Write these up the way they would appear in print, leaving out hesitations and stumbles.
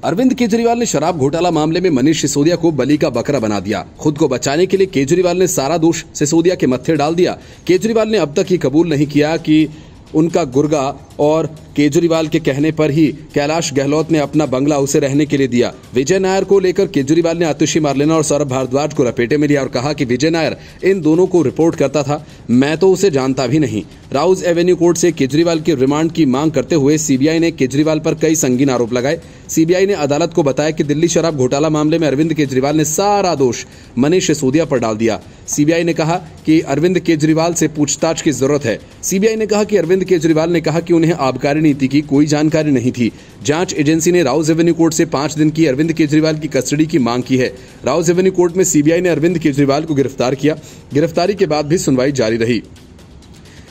अरविंद केजरीवाल ने शराब घोटाला मामले में मनीष सिसोदिया को बलि का बकरा बना दिया। खुद को बचाने के लिए केजरीवाल ने सारा दोष सिसोदिया के मत्थे डाल दिया। केजरीवाल ने अब तक ये कबूल नहीं किया कि उनका गुर्गा और केजरीवाल के कहने पर ही कैलाश गहलोत ने अपना बंगला उसे रहने के लिए दिया। विजय नायर को लेकर केजरीवाल ने आतिशी मारलेना और सौरभ भारद्वाज को लपेटे में लिया और कहा कि विजय नायर इन दोनों को रिपोर्ट करता था, मैं तो उसे जानता भी नहीं। राउज एवेन्यू कोर्ट से केजरीवाल के रिमांड की मांग करते हुए सीबीआई ने केजरीवाल पर कई संगीन आरोप लगाए। सीबीआई ने अदालत को बताया कि दिल्ली शराब घोटाला मामले में अरविंद केजरीवाल ने सारा दोष मनीष सिसोदिया पर डाल दिया। सीबीआई ने कहा कि अरविंद केजरीवाल से पूछताछ की जरूरत है। सीबीआई ने कहा कि अरविंद केजरीवाल ने कहा कि उन्हें आबकारी नीति की कोई जानकारी नहीं थी। जांच एजेंसी ने राउज एवेन्यू कोर्ट से 5 दिन की अरविंद केजरीवाल की कस्टडी की मांग की है। राउज एवेन्यू कोर्ट में सीबीआई ने अरविंद केजरीवाल को गिरफ्तार किया। गिरफ्तारी के बाद भी सुनवाई जारी रही।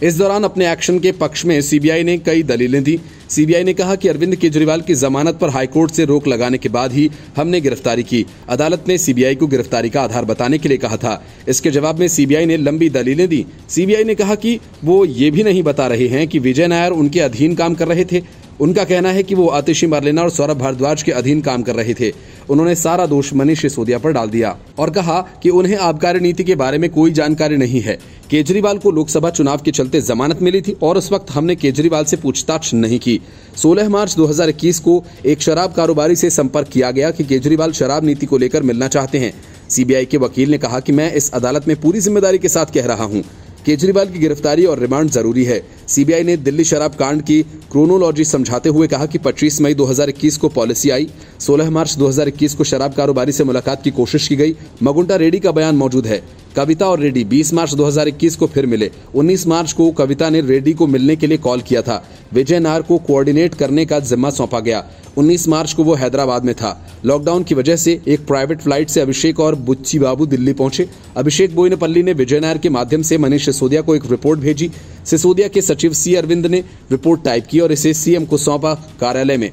इस दौरान अपने एक्शन के पक्ष में सीबीआई ने कई दलीलें दी। सीबीआई ने कहा कि अरविंद केजरीवाल की जमानत पर हाईकोर्ट से रोक लगाने के बाद ही हमने गिरफ्तारी की। अदालत ने सीबीआई को गिरफ्तारी का आधार बताने के लिए कहा था। इसके जवाब में सीबीआई ने लंबी दलीलें दी। सीबीआई ने कहा कि वो ये भी नहीं बता रहे हैं कि विजय नायर उनके अधीन काम कर रहे थे। उनका कहना है कि वो आतिशी मारलेना और सौरभ भारद्वाज के अधीन काम कर रहे थे। उन्होंने सारा दोष मनीष सिसोदिया पर डाल दिया और कहा कि उन्हें आबकारी नीति के बारे में कोई जानकारी नहीं है। केजरीवाल को लोकसभा चुनाव के चलते जमानत मिली थी और उस वक्त हमने केजरीवाल से पूछताछ नहीं की। 16 मार्च 2021 को एक शराब कारोबारी से संपर्क किया गया कि केजरीवाल शराब नीति को लेकर मिलना चाहते हैं। सीबीआई के वकील ने कहा कि मैं इस अदालत में पूरी जिम्मेदारी के साथ कह रहा हूं, केजरीवाल की गिरफ्तारी और रिमांड जरूरी है। सीबीआई ने दिल्ली शराब कांड की क्रोनोलॉजी समझाते हुए कहा कि 25 मई 2021 को पॉलिसी आई, 16 मार्च 2021 को शराब कारोबारी से मुलाकात की कोशिश की गई। मगुंटा रेड्डी का बयान मौजूद है। कविता और रेड्डी 20 मार्च 2021 को फिर मिले। 19 मार्च को कविता ने रेड्डी को मिलने के लिए कॉल किया था। विजय नायर को कोऑर्डिनेट करने का जिम्मा सौंपा गया। 19 मार्च को वो हैदराबाद में था। लॉकडाउन की वजह से एक प्राइवेट फ्लाइट से अभिषेक और बुच्ची बाबू दिल्ली पहुंचे। अभिषेक बोयनपल्ली ने विजय नायर के माध्यम से मनीष सिसोदिया को एक रिपोर्ट भेजी। सिसोदिया के सचिव सी अरविंद ने रिपोर्ट टाइप की और इसे सीएम को सौंपा कार्यालय में।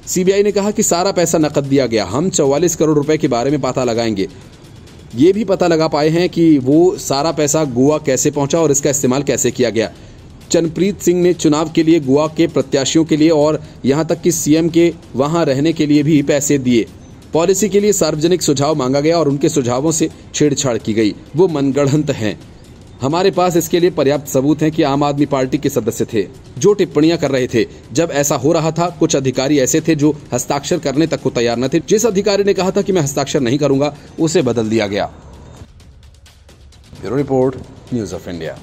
सीबीआई ने कहा कि सारा पैसा नकद दिया गया। हम 44 करोड़ रुपए के बारे में पता लगाएंगे। ये भी पता लगा पाए हैं कि वो सारा पैसा गोवा कैसे पहुंचा और इसका इस्तेमाल कैसे किया गया। चरणप्रीत सिंह ने चुनाव के लिए गोवा के प्रत्याशियों के लिए और यहां तक कि सीएम के वहां रहने के लिए भी पैसे दिए। पॉलिसी के लिए सार्वजनिक सुझाव मांगा गया और उनके सुझावों से छेड़छाड़ की गई। वो मनगढ़ंत हैं। हमारे पास इसके लिए पर्याप्त सबूत हैं कि आम आदमी पार्टी के सदस्य थे जो टिप्पणियां कर रहे थे। जब ऐसा हो रहा था, कुछ अधिकारी ऐसे थे जो हस्ताक्षर करने तक को तैयार न थे। जिस अधिकारी ने कहा था कि मैं हस्ताक्षर नहीं करूंगा, उसे बदल दिया गया। Bureau report, news of India.